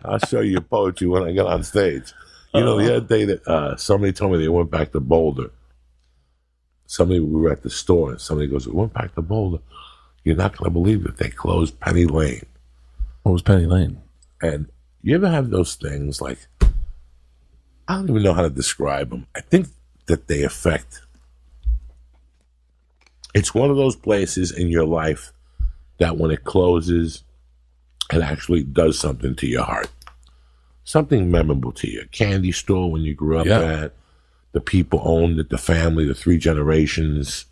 I'll show you poetry when I get on stage. You know, the other day that somebody told me they went back to Boulder. We were at the store, and somebody goes, "We went back to Boulder." You're not going to believe it. They closed Penny Lane. What was Penny Lane? And you ever have those things like, I don't even know how to describe them. I think that they affect. It's one of those places in your life that when it closes, it actually does something to your heart. Something memorable to you. A candy store when you grew up at. The people owned it, the family, the 3 generations.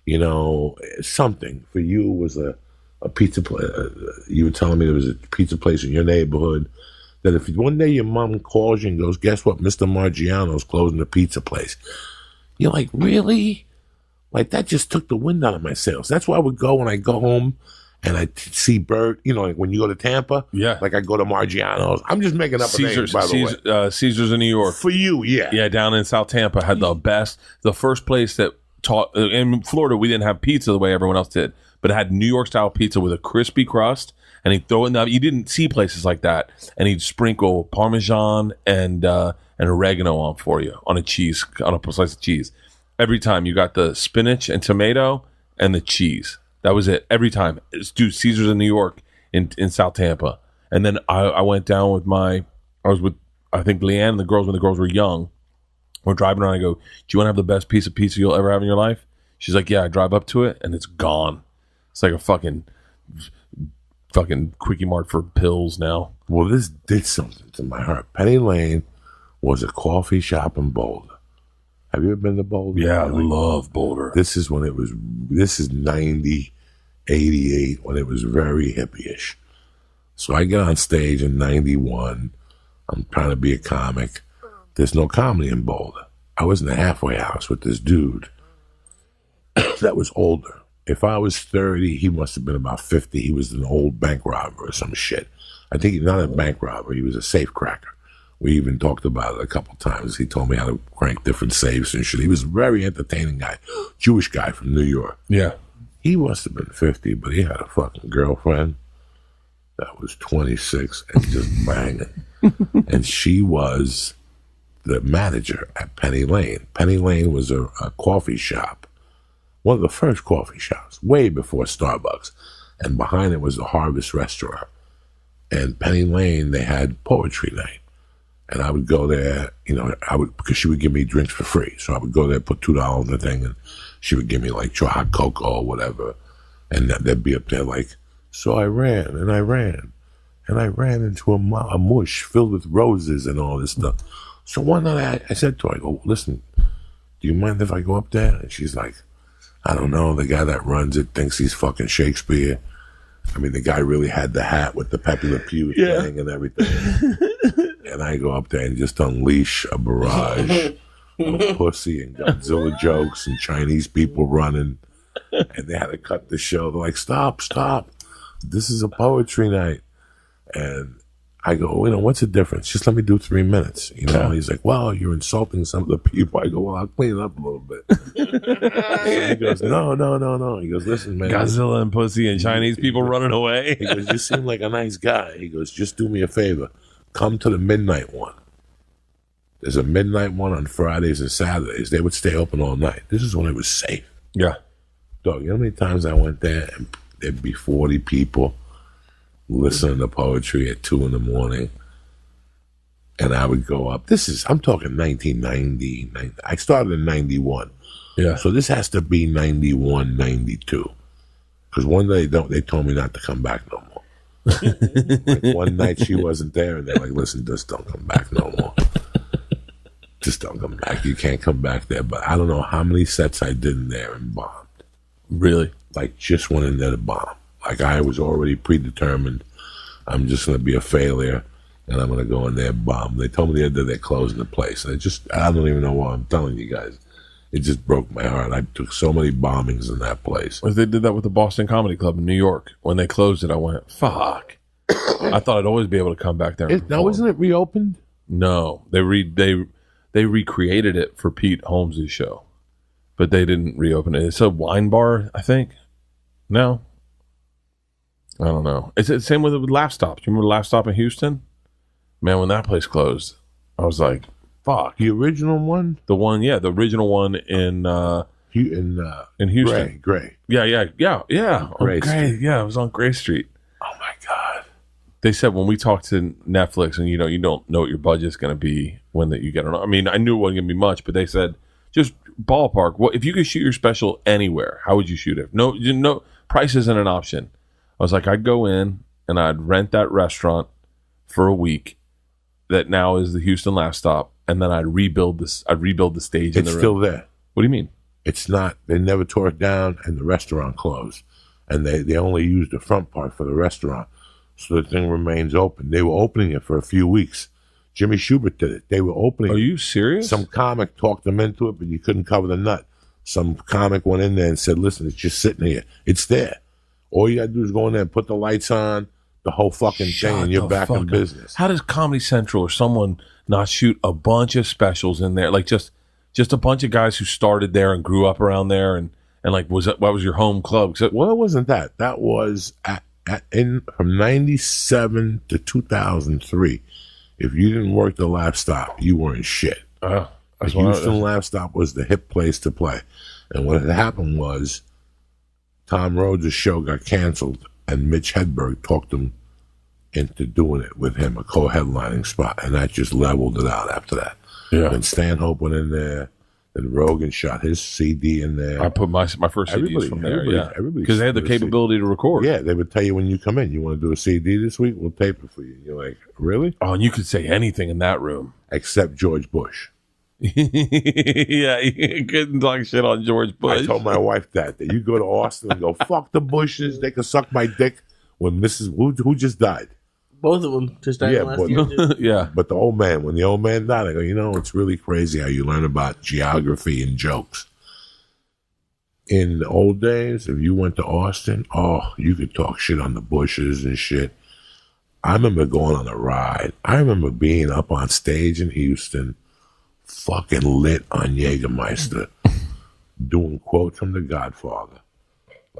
You know, something. For you was a pizza place. You were telling me there was a pizza place in your neighborhood. That if one day your mom calls you and goes, "Guess what? Mr. Margiano's closing the pizza place." You're like, really? Like, that just took the wind out of my sails. That's why I would go when I go home and I see Bert. You know, like when you go to Tampa. Yeah. Like I go to Margiano's. I'm just making up a name, by the way. Caesars in New York. For you, yeah. Yeah, down in South Tampa had the best. The first place that taught in Florida, we didn't have pizza the way everyone else did, but it had New York style pizza with a crispy crust, and he'd throw it in the, you didn't see places like that, and he'd sprinkle Parmesan and oregano on for you on a slice of cheese. Every time you got the spinach and tomato and the cheese. That was it. Every time. Dude, Caesars in New York in South Tampa. And then I went down with I was with, I think, Leanne and the girls when the girls were young. We're driving around. I go, "Do you want to have the best piece of pizza you'll ever have in your life?" She's like, "Yeah." I drive up to it and it's gone. It's like a fucking Quickie Mart for pills now. Well, this did something to my heart. Penny Lane was a coffee shop in Boulder. Have you ever been to Boulder? Yeah, I love Boulder. This is 90, 88, when it was very hippie-ish. So I get on stage in 91. I'm trying to be a comic. There's no comedy in Boulder. I was in the halfway house with this dude that was older. If I was 30, he must have been about 50. He was an old bank robber or some shit. I think he's not a bank robber. He was a safe cracker. We even talked about it a couple times. He told me how to crank different safes and shit. He was a very entertaining guy. Jewish guy from New York. Yeah. He must have been 50, but he had a fucking girlfriend that was 26 and just banging. And she was the manager at Penny Lane. Penny Lane was a coffee shop. One of the first coffee shops, way before Starbucks. And behind it was the Harvest Restaurant. And Penny Lane, they had poetry night. And I would go there, you know, because she would give me drinks for free. So I would go there, put $2 in the thing, and she would give me like hot cocoa or whatever. And they'd be up there like, so I ran and I ran. And I ran into a mush filled with roses and all this stuff. So one night I said to her, I go, "Listen, do you mind if I go up there?" And she's like, "I don't know. The guy that runs it thinks he's fucking Shakespeare." I mean, the guy really had the hat with the Pepe Le Pew thing and everything. And I go up there and just unleash a barrage of pussy and Godzilla jokes and Chinese people running. And they had to cut the show. They're like, stop. This is a poetry night. And I go, what's the difference? Just let me do 3 minutes. He's like, well, you're insulting some of the people. I go, well, I'll clean it up a little bit. So he goes, no. He goes, listen, man. Godzilla and pussy and Chinese people running away. He goes, you seem like a nice guy. He goes, just do me a favor. Come to the midnight one. There's a midnight one on Fridays and Saturdays. They would stay open all night. This is when it was safe. Yeah. Dog, you know how many times I went there and there'd be 40 people listening to poetry at 2 a.m. And I would go up. I'm talking 1990. I started in 91. Yeah. So this has to be 91, 92. Because one day they told me not to come back no more. Like one night she wasn't there and they're like, listen, just don't come back no more. Just don't come back. You can't come back there. But I don't know how many sets I did in there and bombed. Really? Like just went in there to bomb. Like I was already predetermined. I'm just going to be a failure and I'm going to go in there and bomb. They told me the other day they're closing the place. And I don't even know why I'm telling you guys. It just broke my heart. I took so many bombings in that place. They did that with the Boston Comedy Club in New York. When they closed it, I went, fuck. I thought I'd always be able to come back there. Now, isn't it reopened? No. They recreated it for Pete Holmes' show. But they didn't reopen it. It's a wine bar, I think. No? I don't know. It's the same with Laugh Stop. Do you remember Laugh Stop in Houston? Man, when that place closed, I was like, fuck. The original one? The original one in Houston. Gray. Yeah. Gray Street. Yeah, it was on Gray Street. Oh my God. They said when we talked to Netflix, and you don't know what your budget's going to be when that you get on. I mean, I knew it wasn't going to be much, but they said just ballpark. What if you could shoot your special anywhere? How would you shoot it? No, price isn't an option. I was like, I'd go in and I'd rent that restaurant for a week. That now is the Houston Laugh Stop, and then I'd rebuild this. I'd rebuild the stage. It's still there. What do you mean? It's not. They never tore it down, and the restaurant closed, and they only used the front part for the restaurant, so the thing remains open. They were opening it for a few weeks. Jimmy Schubert did it. They were opening. Are you serious? Some comic talked them into it, but you couldn't cover the nut. Some comic went in there and said, "Listen, it's just sitting here. It's there. All you gotta do is go in there and put the lights on." The whole fucking thing, and you're back in business. How does Comedy Central or someone not shoot a bunch of specials in there? Like just a bunch of guys who started there and grew up around there, and like what was your home club? Well, it wasn't that. That was from '97 to 2003. If you didn't work the Laugh Stop, you weren't shit. The Houston Laugh Stop was the hip place to play, and what had happened was Tom Rhodes' show got canceled. And Mitch Hedberg talked him into doing it with him, a co-headlining spot, and that just leveled it out after that. Yeah. Then Stanhope went in there, then Rogan shot his CD in there. I put my first CDs from there, because they had the capability to record. Yeah, they would tell you when you come in, you want to do a CD this week? We'll tape it for you. You're like, really? Oh, and you could say anything in that room. Except George Bush. Yeah, you couldn't talk shit on George Bush. I told my wife that you go to Austin and go, fuck the Bushes, they can suck my dick. When Mrs. who just died? Both of them just died last year. Yeah. But the old man, when the old man died, I go, it's really crazy how you learn about geography and jokes. In the old days, if you went to Austin, you could talk shit on the Bushes and shit. I remember going on a ride. I remember being up on stage in Houston, fucking lit on Jägermeister, doing quotes from The Godfather.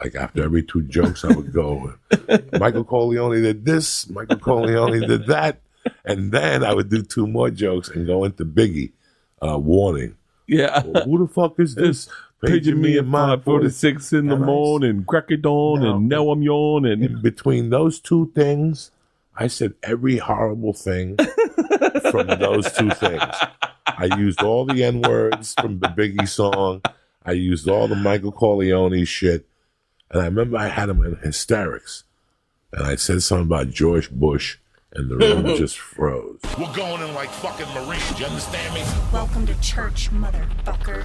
Like after every two jokes, I would go, Michael Corleone did this, Michael Corleone did that, and then I would do two more jokks and go into Biggie, Warning. Yeah. Well, who the fuck is this? Paging me at 5:46 in the morning, crack it on, and now I'm yawning. In between those two things, I said every horrible thing from those two things. I used all the N-words from the Biggie song. I used all the Michael Corleone shit. And I remember I had him in hysterics. And I said something about George Bush, and the room just froze. We're going in like fucking Marines, you understand me? Welcome to church, motherfucker.